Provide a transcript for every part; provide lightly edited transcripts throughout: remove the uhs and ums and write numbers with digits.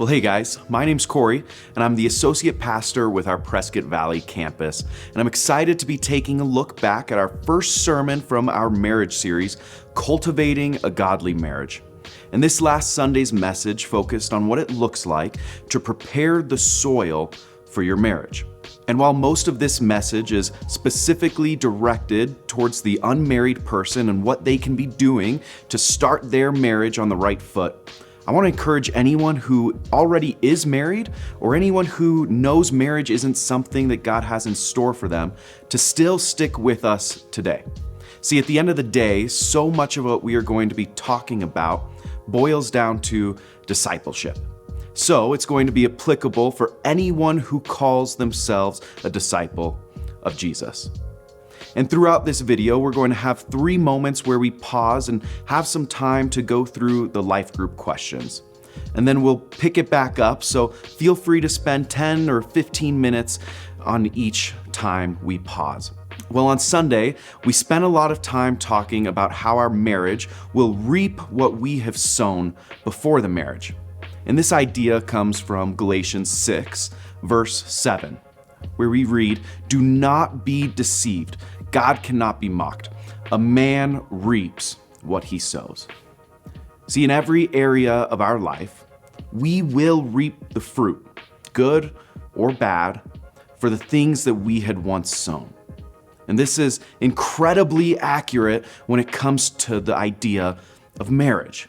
Well, hey guys, my name's Corey, and I'm the associate pastor with our Prescott Valley campus. And I'm excited to be taking a look back at our first sermon from our marriage series, Cultivating a Godly Marriage. And this last Sunday's message focused on what it looks like to prepare the soil for your marriage. And while most of this message is specifically directed towards the unmarried person and what they can be doing to start their marriage on the right foot, I want to encourage anyone who already is married or anyone who knows marriage isn't something that God has in store for them to still stick with us today. See, at the end of the day, so much of what we are going to be talking about boils down to discipleship. So it's going to be applicable for anyone who calls themselves a disciple of Jesus. And throughout this video, we're going to have 3 moments where we pause and have some time to go through the life group questions. And then we'll pick it back up, so feel free to spend 10 or 15 minutes on each time we pause. Well, on Sunday, we spent a lot of time talking about how our marriage will reap what we have sown before the marriage. And this idea comes from Galatians 6, verse 7, where we read, "Do not be deceived. God cannot be mocked. A man reaps what he sows." See, in every area of our life, we will reap the fruit, good or bad, for the things that we had once sown. And this is incredibly accurate when it comes to the idea of marriage.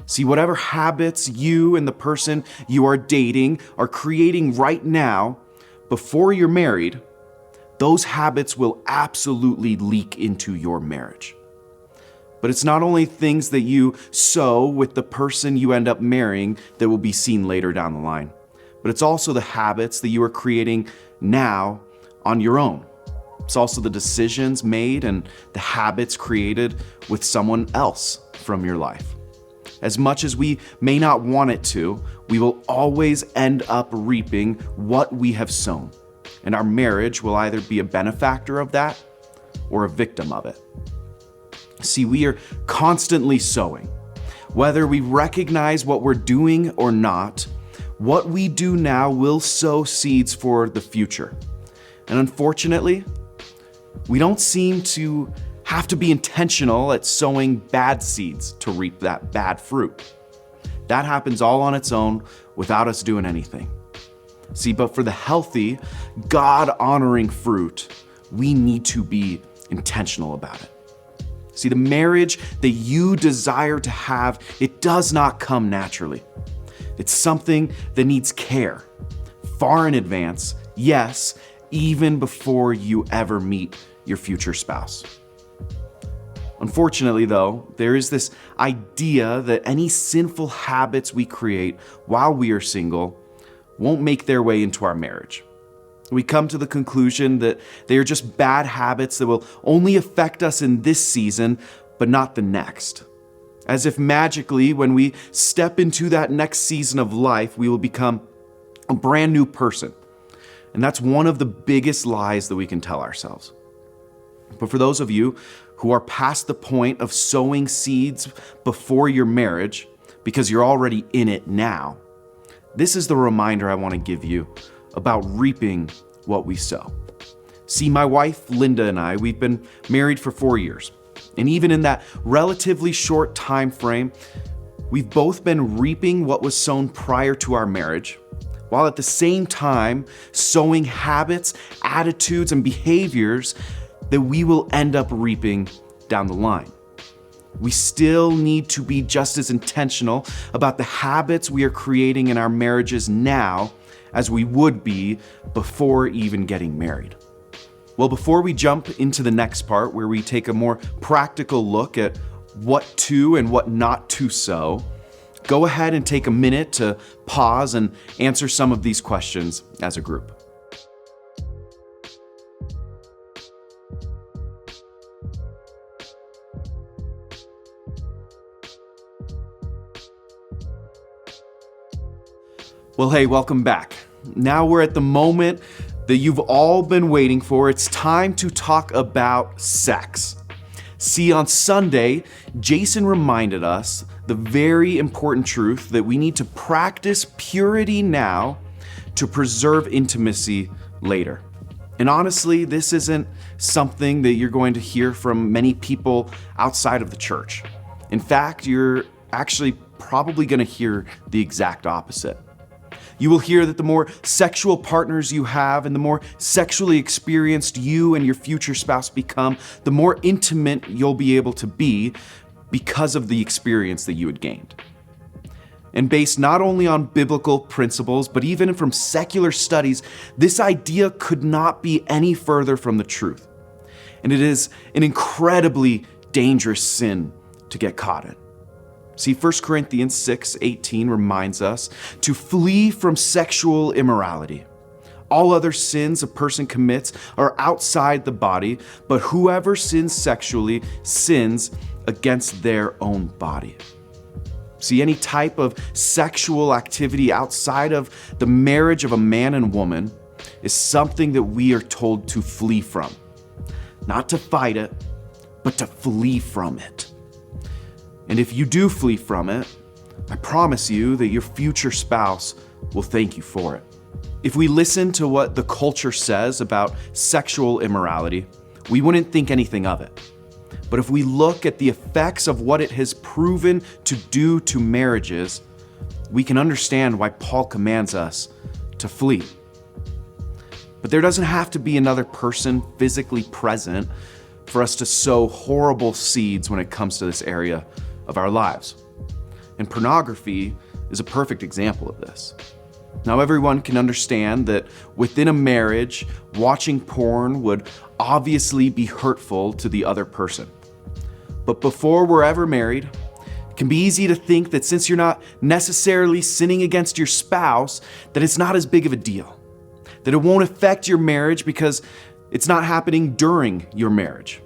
See, whatever habits you and the person you are dating are creating right now, before you're married, those habits will absolutely leak into your marriage. But it's not only things that you sow with the person you end up marrying that will be seen later down the line, but it's also the habits that you are creating now on your own. It's also the decisions made and the habits created with someone else from your life. As much as we may not want it to, we will always end up reaping what we have sown. And our marriage will either be a benefactor of that or a victim of it. See, we are constantly sowing. Whether we recognize what we're doing or not, what we do now will sow seeds for the future. And unfortunately, we don't seem to have to be intentional at sowing bad seeds to reap that bad fruit. That happens all on its own without us doing anything. See, but for the healthy, God-honoring fruit, we need to be intentional about it. See, the marriage that you desire to have, it does not come naturally. It's something that needs care, far in advance, yes, even before you ever meet your future spouse. Unfortunately, though, there is this idea that any sinful habits we create while we are single won't make their way into our marriage. We come to the conclusion that they are just bad habits that will only affect us in this season, but not the next. As if magically, when we step into that next season of life, we will become a brand new person. And that's one of the biggest lies that we can tell ourselves. But for those of you who are past the point of sowing seeds before your marriage, because you're already in it now, this is the reminder I want to give you about reaping what we sow. See, my wife, Linda, and I, we've been married for 4 years. And even in that relatively short time frame, we've both been reaping what was sown prior to our marriage, while at the same time sowing habits, attitudes, and behaviors that we will end up reaping down the line. We still need to be just as intentional about the habits we are creating in our marriages now as we would be before even getting married. Well, before we jump into the next part where we take a more practical look at what to and what not to sow, go ahead and take a minute to pause and answer some of these questions as a group. Well, hey, welcome back. Now we're at the moment that you've all been waiting for. It's time to talk about sex. See, on Sunday, Jason reminded us the very important truth that we need to practice purity now to preserve intimacy later. And honestly, this isn't something that you're going to hear from many people outside of the church. In fact, you're actually probably going to hear the exact opposite. You will hear that the more sexual partners you have and the more sexually experienced you and your future spouse become, the more intimate you'll be able to be because of the experience that you had gained. And based not only on biblical principles, but even from secular studies, this idea could not be any further from the truth. And it is an incredibly dangerous sin to get caught in. See, 1 Corinthians 6:18 reminds us to flee from sexual immorality. All other sins a person commits are outside the body, but whoever sins sexually sins against their own body. See, any type of sexual activity outside of the marriage of a man and woman is something that we are told to flee from. Not to fight it, but to flee from it. And if you do flee from it, I promise you that your future spouse will thank you for it. If we listen to what the culture says about sexual immorality, we wouldn't think anything of it. But if we look at the effects of what it has proven to do to marriages, we can understand why Paul commands us to flee. But there doesn't have to be another person physically present for us to sow horrible seeds when it comes to this area of our lives. And pornography is a perfect example of this. Now, everyone can understand that within a marriage, watching porn would obviously be hurtful to the other person. But before we're ever married, it can be easy to think that since you're not necessarily sinning against your spouse, that it's not as big of a deal, that it won't affect your marriage because it's not happening during your marriage.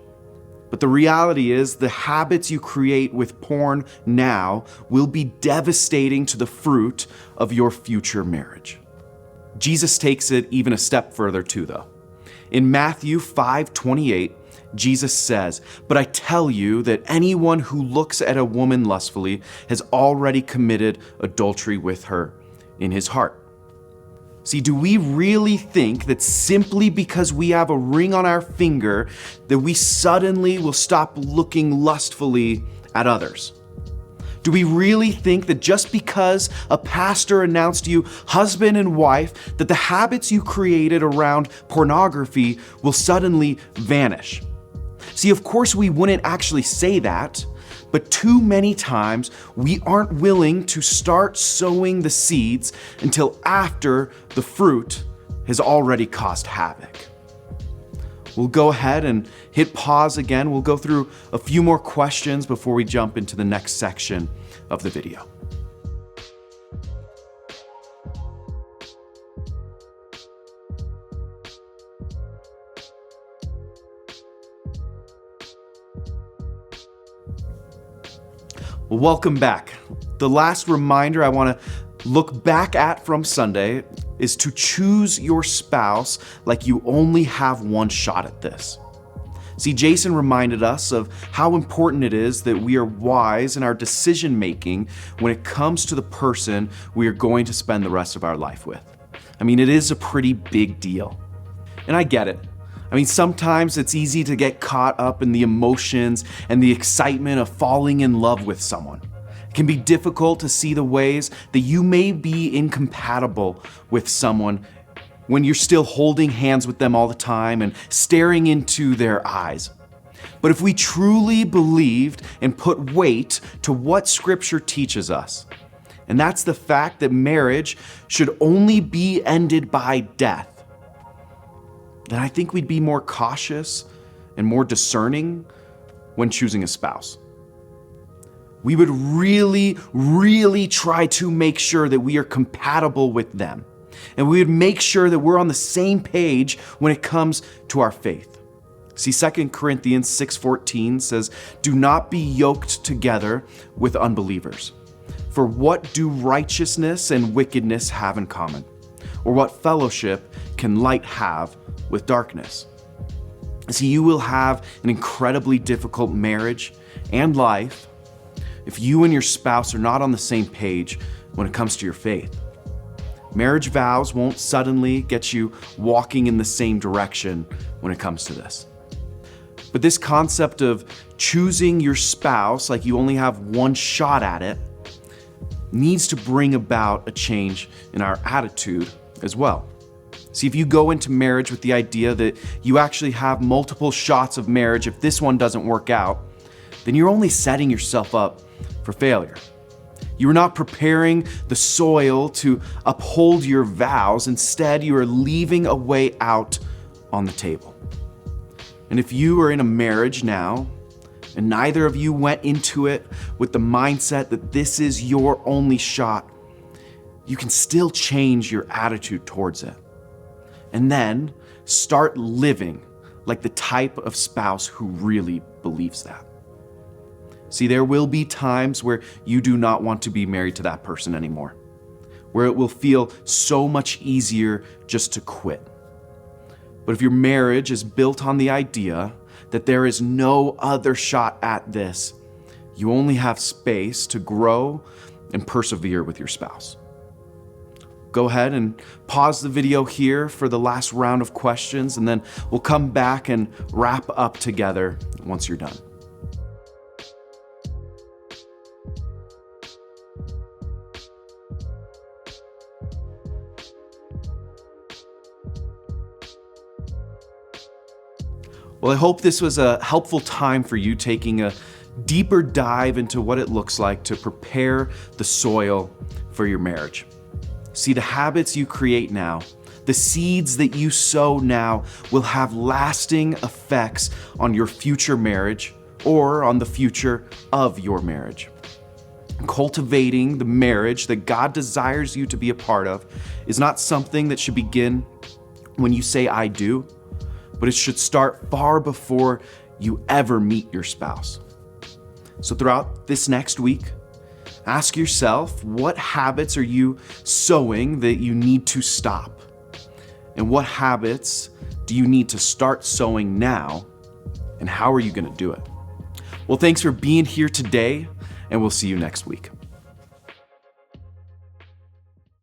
But the reality is the habits you create with porn now will be devastating to the fruit of your future marriage. Jesus takes it even a step further too, though. In Matthew 5:28, Jesus says, "But I tell you that anyone who looks at a woman lustfully has already committed adultery with her in his heart." See, do we really think that simply because we have a ring on our finger that we suddenly will stop looking lustfully at others? Do we really think that just because a pastor announced you husband and wife, that the habits you created around pornography will suddenly vanish? See, of course we wouldn't actually say that, but too many times we aren't willing to start sowing the seeds until after the fruit has already caused havoc. We'll go ahead and hit pause again. We'll go through a few more questions before we jump into the next section of the video. Well, welcome back. The last reminder I want to look back at from Sunday is to choose your spouse like you only have one shot at this. See, Jason reminded us of how important it is that we are wise in our decision making when it comes to the person we are going to spend the rest of our life with. I mean, it is a pretty big deal. And I get it. I mean, sometimes it's easy to get caught up in the emotions and the excitement of falling in love with someone. It can be difficult to see the ways that you may be incompatible with someone when you're still holding hands with them all the time and staring into their eyes. But if we truly believed and put weight to what Scripture teaches us, and that's the fact that marriage should only be ended by death, then I think we'd be more cautious and more discerning when choosing a spouse. We would really try to make sure that we are compatible with them. And we would make sure that we're on the same page when it comes to our faith. See, 2 Corinthians 6:14 says, "Do not be yoked together with unbelievers. For what do righteousness and wickedness have in common? Or what fellowship can light have with darkness?" See, you will have an incredibly difficult marriage and life if you and your spouse are not on the same page when it comes to your faith. Marriage vows won't suddenly get you walking in the same direction when it comes to this. But this concept of choosing your spouse like you only have one shot at it needs to bring about a change in our attitude as well. See, if you go into marriage with the idea that you actually have multiple shots of marriage if this one doesn't work out, then you're only setting yourself up for failure. You are not preparing the soil to uphold your vows. Instead, you are leaving a way out on the table. And if you are in a marriage now, and neither of you went into it with the mindset that this is your only shot, you can still change your attitude towards it. And then start living like the type of spouse who really believes that. See, there will be times where you do not want to be married to that person anymore, where it will feel so much easier just to quit. But if your marriage is built on the idea that there is no other shot at this, you only have space to grow and persevere with your spouse. Go ahead and pause the video here for the last round of questions, and then we'll come back and wrap up together once you're done. Well, I hope this was a helpful time for you, taking a deeper dive into what it looks like to prepare the soil for your marriage. See, the habits you create now, the seeds that you sow now will have lasting effects on your future marriage or on the future of your marriage. Cultivating the marriage that God desires you to be a part of is not something that should begin when you say, "I do," but it should start far before you ever meet your spouse. So throughout this next week, ask yourself, what habits are you sowing that you need to stop? And what habits do you need to start sowing now? And how are you going to do it? Well, thanks for being here today, and we'll see you next week.